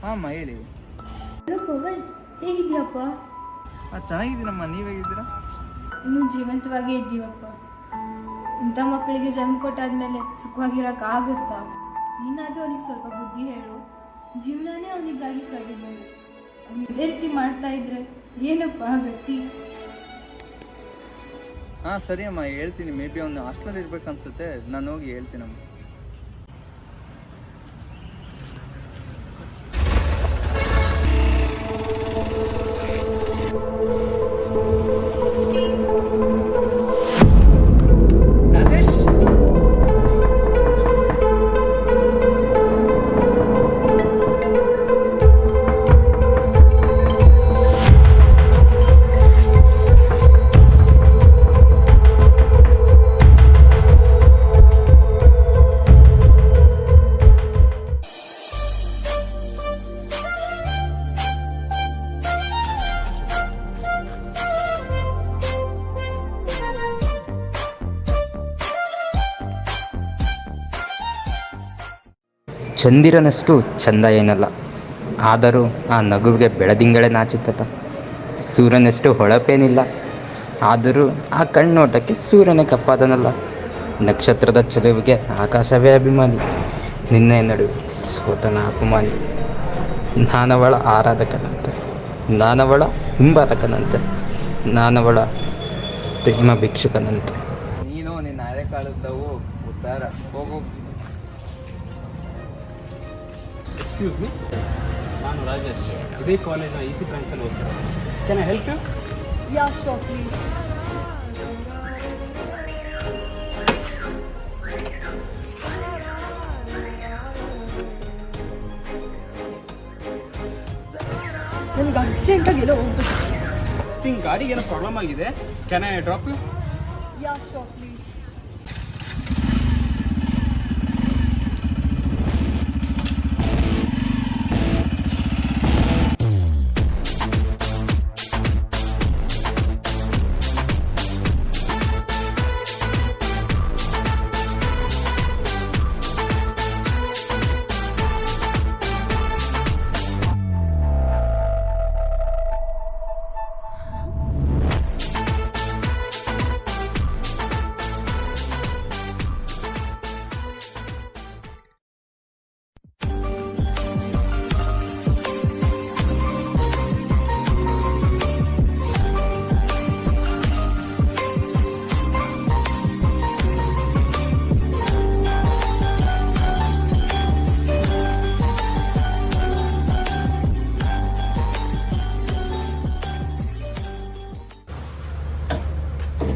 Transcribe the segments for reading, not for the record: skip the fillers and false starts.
ಹಾಂ ಹೇಳಿ. ಹಲೋ ಪವನ್, ಹೇಗಿದ್ದೀಯಪ್ಪ? ಚೆನ್ನಾಗಿದ್ದೀನಮ್ಮ, ನೀವು ಹೇಗಿದ್ದೀರಾ? ಇನ್ನೂ ಜೀವಂತವಾಗೇ ಇದ್ದೀವಪ್ಪ. ಇಂಥ ಮಕ್ಕಳಿಗೆ ಜನ್ಮ ಕೊಟ್ಟಾದ್ಮೇಲೆ ಸುಖವಾಗಿರೋಕ್ಕಾಗುತ್ತಾ? ನೀನಾದರೂ ಅವನಿಗೆ ಸ್ವಲ್ಪ ಬುದ್ಧಿ ಹೇಳು. ಜೀವನನೇ ಅವನಿಗಾಗಿ ಕಳೆದಿದ್ದಾನೆ. ಅವ್ನು ಇದೇ ರೀತಿ ಮಾಡ್ತಾ ಇದ್ರೆ ಏನಪ್ಪ ಗತಿ? ಹಾಂ ಸರಿ ಅಮ್ಮ, ಹೇಳ್ತೀನಿ. ಮೇ ಬಿ ಅವ್ನು ಹಾಸ್ಟೆಲಲ್ಲಿ ಇರ್ಬೇಕನ್ಸುತ್ತೆ, ನಾನು ಹೋಗಿ ಹೇಳ್ತೀನಮ್ಮ. ಚಂದಿರನಷ್ಟು ಚಂದ ಏನಲ್ಲ, ಆದರೂ ಆ ನಗುವಿಗೆ ಬೆಳದಿಂಗಳೇ ನಾಚುತ್ತದ. ಸೂರ್ಯನಷ್ಟು ಹೊಳಪೇನಿಲ್ಲ, ಆದರೂ ಆ ಕಣ್ಣೋಟಕ್ಕೆ ಸೂರ್ಯನೇ ಕಪ್ಪಾದನಲ್ಲ. ನಕ್ಷತ್ರದ ಚೆಲುವಿಗೆ ಆಕಾಶವೇ ಅಭಿಮಾನಿ, ನಿನ್ನೆ ನಡುವೆ ಸೋತನ ಅಪಮಾನಿ. ನಾನವಳ ಆರಾಧಕನಂತೆ, ನಾನವಳ ಹಿಂಬಾಲಕನಂತೆ, ನಾನವಳ ಪ್ರೇಮ ಭಿಕ್ಷುಕನಂತೆ. ನೀನು ನಿನ್ನ ಹಳೆ ಕಾಲದವು ಉದ್ಧಾರ ಹೋಗು. ಎಕ್ಸ್ಕ್ಯೂಸ್ ಮೀ, ನಾನು ರಾಜೇಶ್, ಇದೇ ಕಾಲೇಜ್ನ EC ಬ್ರಾಂಚಲ್ಲಿ ಓದ್ತಿರೋದು. Can I help you? Yeah sure please. ನನಗೆ ಅರ್ಜೆಂಟಾಗಿ ಎಲ್ಲೋ ಹೋಗ್ಬೇಕು. ಥಿಂಕ್ ಗಾಡಿಗೆ ಏನೋ ಪ್ರಾಬ್ಲಮ್ ಆಗಿದೆ. Can I drop you? Yeah sure please.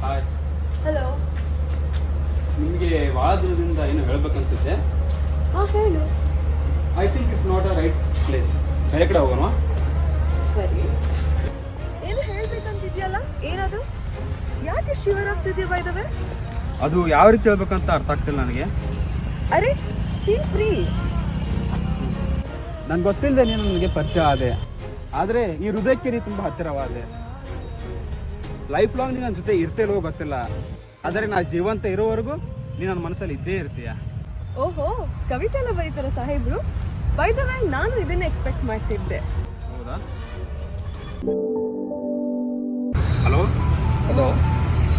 Hi. Hello. ನಿಮಗೆ ಭಾಳ ದೂರದಿಂದ ಏನು ಹೇಳ್ಬೇಕಂತಿದ್ದೆ. ಹಾಂ ಹೇಳು. I think it's not a right place. ಬೇರೆ ಕಡೆ ಹೋಗೋಣ. ಸರಿ, ಏನು ಹೇಳ್ಬೇಕಂತಿದ್ಯಲ್ಲ, ಏನದು? ಯಾಕೆ ಶಿವರ್ ಆಗ್ತಿದ್ಯಾ ಬೈ ದ ವೇ? ಅದು ಯಾವ ರೀತಿ ಹೇಳ್ಬೇಕಂತ ಅರ್ಥ ಆಗ್ತಿಲ್ಲ ನನಗೆ. ಅರೆ ಫೀಲ್ ಫ್ರೀ. ನನಗೆ ಗೊತ್ತಿಲ್ಲದೆ ನೀನು ನನಗೆ ಪರಿಚಯ ಆದೆ, ಆದರೆ ಈ ಹೃದಯಕ್ಕೆ ನೀನು ತುಂಬ ಹತ್ತಿರವಾದೆ. ಲೈಫ್ ಲಾಂಗ್ ನೀನು ನನ್ನ ಜೊತೆ ಇರ್ತಿಲ್ವೋ ಗೊತ್ತಿಲ್ಲ, ಆದರೆ ನಾ ಜೀವಂತ ಇರೋವರೆಗೂ ನೀನು ನನ್ನ ಮನಸ್ಸಲ್ಲಿ ಇದ್ದೇ ಇರ್ತೀಯ. ಓಹೋ, ಕವಿತೆ ಎಲ್ಲ ಬರೀತಾರ ಸಾಹೇಬ್ರು? ಬೈ ದ ವೇ ನಾನು ಇದನ್ನೇ ಎಕ್ಸ್ಪೆಕ್ಟ್ ಮಾಡ್ತಿದ್ದೆ. ಹೌದಾ? ಹಲೋ ಹಲೋ,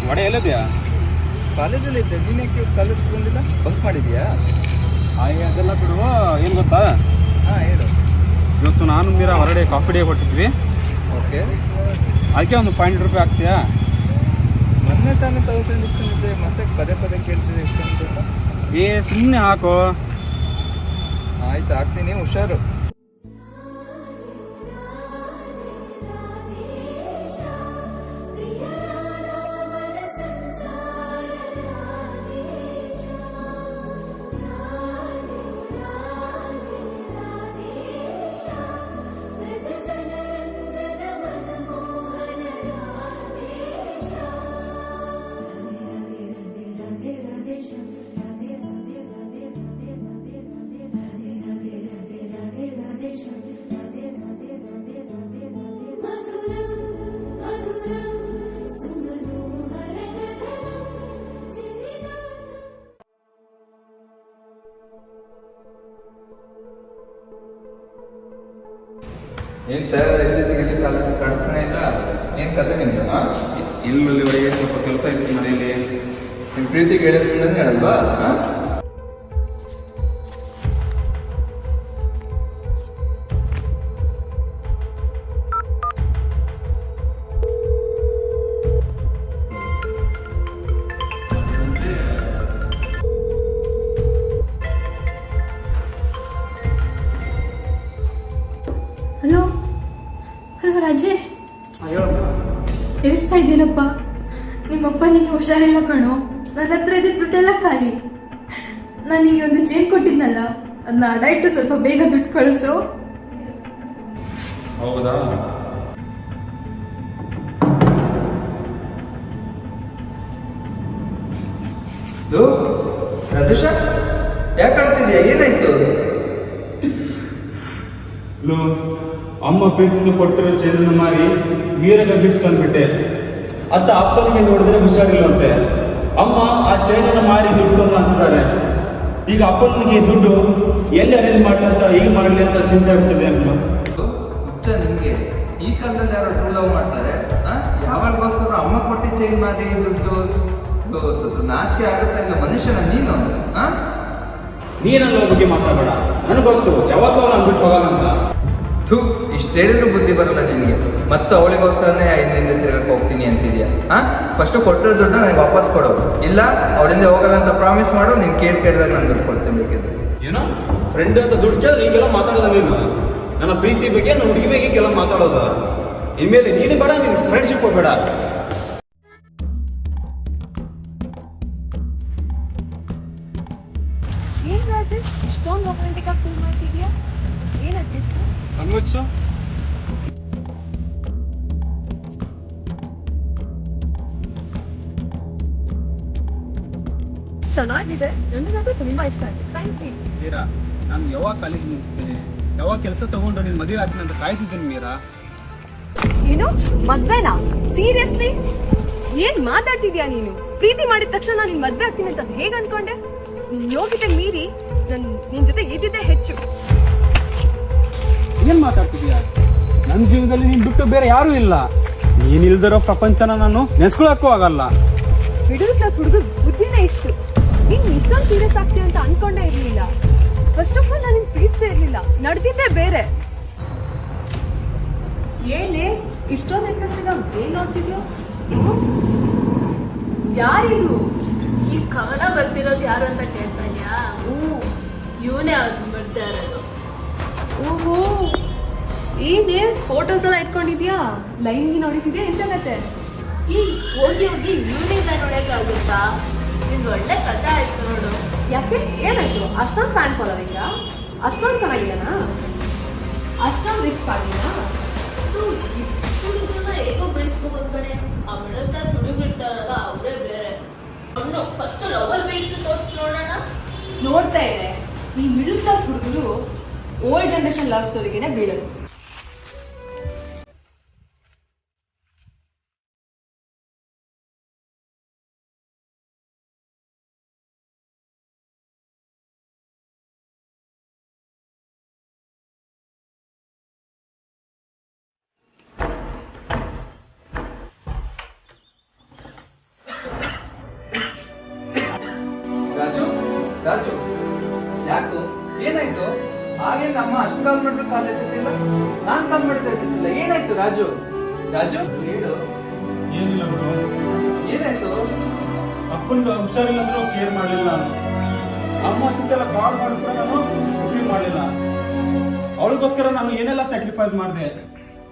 ವಡೆ ಎಲ್ಲಿದೆಯಾ? ಕಾಲೇಜಲ್ಲಿ ಇದ್ದೆ. ನೀನು ಯಾಕೆ ಕಾಲೇಜ್ಗೆ ಬಂದಿಲ್ಲ? ಬಂಕ್ ಮಾಡಿದ್ಯಾ? ಅದೆಲ್ಲ ಬಿಡು. ಏನು ಗೊತ್ತಾ, ಹಾಂ ಹೇಳು. ಇವತ್ತು ನಾನು ಮೀರಾ ಹೊರಗಡೆ ಕಾಫಿ ಡೇ ಕೊಟ್ಟಿದ್ವಿ. ಓಕೆ, ಅದಕ್ಕೆ ಒಂದು ₹500 ಆಗ್ತೀಯಾ? ಮೊನ್ನೆ ತಾನೇ 1000 ಇಸ್ಕೊಂಡಿದ್ದೆ, ಮತ್ತೆ ಪದೇ ಪದೇ ಕೇಳ್ತಿದ್ದೆ ಇಸ್ಕೊಂಡು. ಸುಮ್ಮನೆ ಹಾಕೋ. ಆಯ್ತು, ಹಾಕ್ತೀನಿ, ಹುಷಾರು. ಏನು ಸರ್ ಎಲ್ಲಿ ಕಾಲೇಜ್ ಕಳಿಸ್ತಾನೆ ಇಲ್ಲ ಏನು ಕತೆ ನಿಮ್ದು? ಹಾಂ, ಇಲ್ಲೊಳಗೆ ಸ್ವಲ್ಪ ಕೆಲಸ ಇತ್ತು ಮನೆಯಲ್ಲಿ. ನಿಮ್ಮ ಪ್ರೀತಿಗೆ ಹೇಳಿದ್ರಿಂದ ಹೇಳಲ್ವಾ? ಹಾಂ, ಹಲೋ ಹಲೋ ರಾಜೇಶ್, ಎಳಿಸ್ತಾ ಇದ್ದೀನಪ್ಪ. ನಿಮ್ಮಪ್ಪ ನಿಂಗೆ ಹುಷಾರಿಲ್ಲ ಕಣೋ. ನನ್ನ ಹತ್ರ ಇದ್ದ ದುಡ್ಡೆಲ್ಲ ಖಾಲಿ. ನಾನು ನಿಂಗೆ ಒಂದು ಚೇನ್ ಕೊಟ್ಟಿದ್ನಲ್ಲ, ಅದನ್ನ ಅಡ ಇಟ್ಟು ಸ್ವಲ್ಪ ಬೇಗ ದುಡ್ಡು ಕಳಿಸು. ಹೌದಾ? ರಾಜೇಶ ಯಾಕೆ ಆಗ್ತಿದ್ಯಾ? ಏನಾಯ್ತು? ಅಮ್ಮ ಪ್ರೀತಿಯಿಂದ ಕೊಟ್ಟಿರೋ ಚೈನನ್ನು ಮಾರಿ ವೀರಗ ಗಿಫ್ಟ್ ಅಂದ್ಬಿಟ್ಟೆ. ಅತ್ತ ಅಪ್ಪನಿಗೆ ನೋಡಿದ್ರೆ ಹುಷಾರಿಲ್ಲಂತೆ. ಅಮ್ಮ ಆ ಚೈನನ್ನು ಮಾರಿ ದುಡ್ಡು ತಂದು ಅಂತಿದ್ದಾರೆ. ಈಗ ಅಪ್ಪನಿಗೆ ದುಡ್ಡು ಎಲ್ಲಿ ಅರೇಂಜ್ ಮಾಡಲಿ ಅಂತ ಈಗ ಮಾಡಲಿ ಅಂತ ಚಿಂತೆ ಆಗ್ತದೆ ಅಮ್ಮ. ಹುಚ್ಚ ನಿಮ್ಗೆ? ಈ ಕಾಲದಲ್ಲಿ ಯಾರು ಟ್ರೂ ಲವ್ ಮಾಡ್ತಾರೆ? ಯಾವಾಗಗೋಸ್ಕರ ಅಮ್ಮ ಕೊಟ್ಟಿ ಚೇಂಜ್ ಮಾಡಿ ದುಡ್ಡು? ನಾಚಿಕೆ ಆಗುತ್ತೆ ಇಲ್ಲ ಮನುಷ್ಯನ ನೀನು? ನೀನಲ್ಲ ಬಗ್ಗೆ ಮಾತಾಡಬೇಡ. ನನಗೊತ್ತು ಯಾವತ್ತೂ ನಾನು ಬಿಟ್ಟು ಹೋಗೋಣ ಅಂತ. ಇಷ್ಟು ಹೇಳಿದ್ರು ಬುದ್ಧಿ ಬರಲ್ಲ ನಿನಗೆ. ಮತ್ತೆ ಅವಳಿಗೋಸ್ಕರನೇ ಹಿಂದಿಂದ ತಿರ್ಗಕ್ಕೆ ಹೋಗ್ತೀನಿ ಅಂತಿದ್ಯಾ? ಫಸ್ಟ್ ಕೊಟ್ಟಿರೋ ದುಡ್ಡು ನನಗೆ ವಾಪಸ್ ಕೊಡು, ಇಲ್ಲ ಅವಳಿಂದ ಹೋಗಲ್ಲ ಅಂತ ಪ್ರಾಮಿಸ್ ಮಾಡು. ನೀನು ಕೇಳಿದಾಗ ನಾನು ದುಡ್ಡು ಕೊಡ್ತೀನಿ ಬೇಕಿದ್ರೆ. ಏನೋ ಫ್ರೆಂಡ್ ಅಂತ ದುಡ್ಡು ಕೇಳಿದ್ರೆ ಈಗೆಲ್ಲ ಮಾತಾಡೋದ ನೀನು? ನನ್ನ ಪ್ರೀತಿ ಬಗ್ಗೆ ನನ್ನ ಹುಡುಗಿ ಬಗ್ಗೆ ಈಗೆಲ್ಲ ಮಾತಾಡೋದ? ಇನ್ಮೇಲೆ ನೀನು ಬೇಡ, ನೀನು ಫ್ರೆಂಡ್ಶಿಪ್ ಬೇಡ. ಏನ್ ರಾಜೇಶ್ ಇಷ್ಟೊಂದು ರೊಮ್ಯಾಂಟಿಕ್ ಆಗಿ ಫೀಲ್ ಮಾಡ್ತಿದ್ಯಾ? ಏನಾಗ್ತಿತ್ತು? ಹಂಗೊಚ್ಚು ಚೆನ್ನಾಗಿದೆ, ನನಗಂತೂ ತುಂಬಾ ಇಷ್ಟ ಆಯ್ತು. Thank you. ಮೀರಾ, ನಾನು ಯಾವಾಗ ಕಾಲೇಜ್ ಮುಗಿಸ್ತೇನೆ, ಯಾವಾಗ ಕೆಲಸ ತಗೊಂಡು ನೀನು ಮದುವೆ ಆಗ್ತೀನಿ ಅಂತ ಕಾಯ್ತಿದ್ದೇನೆ ಮೀರಾ. ಏನು ಮದ್ವೆನಾ? ಸೀರಿಯಸ್ಲಿ? ಏನ್ ಮಾತಾಡ್ತಿದ್ಯಾ ನೀನು? ಪ್ರೀತಿ ಮಾಡಿದ ತಕ್ಷಣ ನಾನು ನಿನ್ ಮದ್ವೆ ಆಗ್ತೀನಿ ಅಂತ ಹೇಗೆ ಅನ್ಕೊಂಡೆ? ನಿನ್ ಯೋಗ್ಯತೆ ಮೀರಿ ನಿನ್ ಜೊತೆ ಇದ್ದಿದ್ದೆ ಹೆಚ್ಚು. ಏನ್ ಮಾತಾಡ್ತಿದ್ಯಾ? ನನ್ನ ಜೀವನದಲ್ಲಿ ನೀನು ಬಿಟ್ಟು ಬೇರೆ ಯಾರೂ ಇಲ್ಲ. ನೀನಿಲ್ದಿರೋ ಪ್ರಪಂಚನ ನಾನು ನೆನೆಸ್ಕೊಳಕ್ಕೂ ಆಗಲ್ಲ. ಮಿಡಲ್ ಕ್ಲಾಸ್ ಹುಡುಗರು ಬುದ್ಧಿನೇ ಇಷ್ಟು. ನೀನ್ ಇಷ್ಟೊಂದು ಸೀರಿಯಸ್ ಆಗ್ತೀಯ ಅಂತ ಅನ್ಕೊಂಡೇ ಇರ್ಲಿಲ್ಲ. ಫಸ್ಟ್ ಆಫ್ ಆಲ್ ನಾನು ನಿನ್ ಪ್ರೀತಿಸೇ ಇರ್ಲಿಲ್ಲ, ನಡ್ದಿದ್ದೇ ಬೇರೆ. ಏನೇ ಇಷ್ಟೊಂದು ಇಂಟ್ರೆಸ್ಟ್ ಏನ್ ನೋಡ್ತಿದ್ಯೋ? ಯಾರಿದು? ಈ ಕವನ ಬರ್ತಿರೋದು ಯಾರು ಅಂತ ಕೇಳ್ತಾ ಇದ್ಯಾ? ಇವನೇ ಅವ್ರು ಬರ್ತಾ ಇರೋದು. ಓಹೋ, ಏನೇ ಫೋಟೋಸ್ ಎಲ್ಲ ಇಟ್ಕೊಂಡಿದ್ಯಾ? ಲೈನ್ಗೆ ನೋಡಿದ್ಯಾ? ಎಂತ ಕತೆ? ಈ ಹೋಗಿ ಹೋಗಿ ಇವನಿಂದ ನೋಡಕ್ಕಾಗುತ್ತಾ? ನಿಂದು ಒಳ್ಳೆ ಕಥೆ ಆಯ್ತು ನೋಡು. ಯಾಕೆ ಏನಾಯ್ತು? ಅಷ್ಟೊಂದು ಫ್ಯಾನ್ ಫಾಲೋವಿಂಗ? ಅಷ್ಟೊಂದು ಚೆನ್ನಾಗಿದ್ದಾನಾ? ಅಷ್ಟೊಂದು ರಿಚ್ ಪಾರ್ಟಿನಾ? ಹುಡುಗನ ಹೇಗೋ ಬೆಳೆಸ್ಕೋಬೋದು ಕಣೆ. ಆ ಮಿಡಲ್ ಹುಡುಗಿರ್ತಾರಲ್ಲ ಅವರೇ ಬೇರೆ. ಅವನು ಫಸ್ಟ್ ಲವರ್ ಬೇಯಿಸಿ ತೋರಿಸಿ ನೋಡೋಣ. ನೋಡ್ತಾ ಇದೆ, ಈ ಮಿಡಲ್ ಕ್ಲಾಸ್ ಹುಡುಗರು ಓಲ್ಡ್ ಜನರೇಷನ್ ಲವ್ ಸ್ಟೋರಿಗೆನೆ ಬೀಳೋದು. ರಾಜು ರಾಜು ಯಾಕು? ಏನಾಯ್ತು? ಹಾಗೆ ನಮ್ಮ ಅಷ್ಟು ಕಾಲ್ ಮಾಡಿದ್ರು ಕಾಲ್ ಎತ್ತಿಲ್ಲ, ನಾನ್ ಕಾಲ್ ಮಾಡಿದ್ರೆ ಎತ್ತಿಲ್ಲ. ಏನಾಯ್ತು ರಾಜು? ರಾಜು ಹೇಳು, ಏನಿಲ್ಲ ಬಿಡು. ಏನಾಯ್ತು? ಅಪ್ಪನಿಗೆ ಹುಷಾರಿಲ್ಲ ಅಂದ್ರೆ ಕೇರ್ ಮಾಡಲಿಲ್ಲ ನಾನು. ಅಮ್ಮ ಸುತ್ತೆಲ್ಲ ಕಾಲ್ ಮಾಡಿಸ್ಕೊಂಡು ನಾನು ರಿಸೀವ್ ಮಾಡಲಿಲ್ಲ. ಅವಳಿಗೋಸ್ಕರ ನಾನು ಏನೆಲ್ಲ ಸ್ಯಾಕ್ರಿಫೈಸ್ ಮಾಡಿದೆ.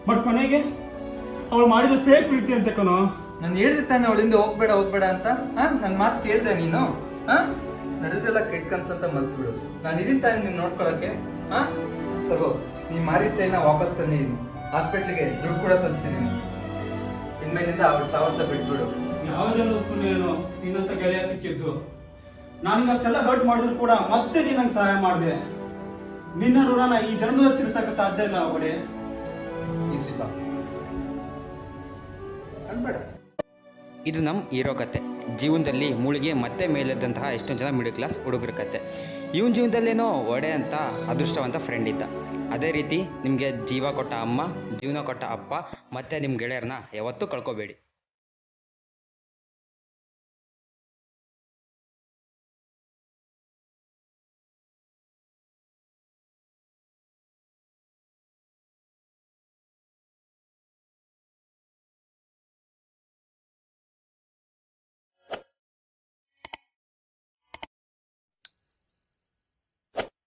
ಬಟ್ ಕೊನೆಗೆ ಅವಳು ಮಾಡಿದ ಫೇಕ್ ಪ್ರೀತಿ ಅಂತ ಕಣೋ. ನಾನು ಹೇಳ್ದೆ ತಾನೆ ಅವಳಿಂದ ಹೋಗ್ಬೇಡ ಹೋಗ್ಬೇಡ ಅಂತ. ನನ್ ಮಾತು ಕೇಳ್ದೆ ನೀನು? ನಡೆದೆಲ್ಲ ಕೆಟ್ಟ ಕನ್ಸಂತ ಮರ್ತು ಬಿಡು. ನಾನು ಇದೀನಿ ತಾನೆ ನೀನ್ ನೋಡ್ಕೊಳಕ್ಕೆ. ತಗೋ, ನೀ ಮಾರಿದ ಚೈನ ವಾಪಸ್ ತಂದಿದ್ದೀನಿ. ಹಾಸ್ಪಿಟ್ಲಿಗೆ ದುಡ್ಡು ಕೂಡ ತಲುಪಿಸಿದ್ದೀನಿ. ಇನ್ಮೇಲಿಂದ ಅವಳು ಸಾವರ್ಸ ಬಿಟ್ಬಿಡು. ಯಾವ ಜನ ಏನೋ ನಿನ್ನಂತ ಗೆಳೆಯ ಸಿಕ್ಕಿದ್ದು. ನನಗೆ ಅಷ್ಟೆಲ್ಲ ಹರ್ಟ್ ಮಾಡಿದ್ರು ಕೂಡ ಮತ್ತೆ ನೀನ್ ನಂಗೆ ಸಹಾಯ ಮಾಡಿದೆ. ನಿನ್ನ ಋಣನ ಈ ಜನ್ಮದಲ್ಲಿ ತೀರ್ಸಕ್ಕೆ ಸಾಧ್ಯ ಇಲ್ಲ ಅವಡೆ. ಅನ್ಬೇಡ. ಇದು ನಮ್ಮ ಹೀರೋ ಕತೆ. ಜೀವನದಲ್ಲಿ ಮುಳುಗಿ ಮತ್ತೆ ಮೇಲೆದ್ದಂತಹ ಎಷ್ಟೊಂದು ಜನ ಮಿಡಲ್ ಕ್ಲಾಸ್ ಹುಡುಗರ ಕತೆ. ಇವನ ಜೀವನದಲ್ಲೇನೋ ಒಡೆ ಅಂತ ಅದೃಷ್ಟವಂತ ಫ್ರೆಂಡ್ ಇದ್ದ. ಅದೇ ರೀತಿ ನಿಮಗೆ ಜೀವ ಕೊಟ್ಟ ಅಮ್ಮ, ಜೀವನ ಕೊಟ್ಟ ಅಪ್ಪ ಮತ್ತು ನಿಮ್ಮ ಗೆಳೆಯರನ್ನ ಯಾವತ್ತೂ ಕಳ್ಕೊಬೇಡಿ.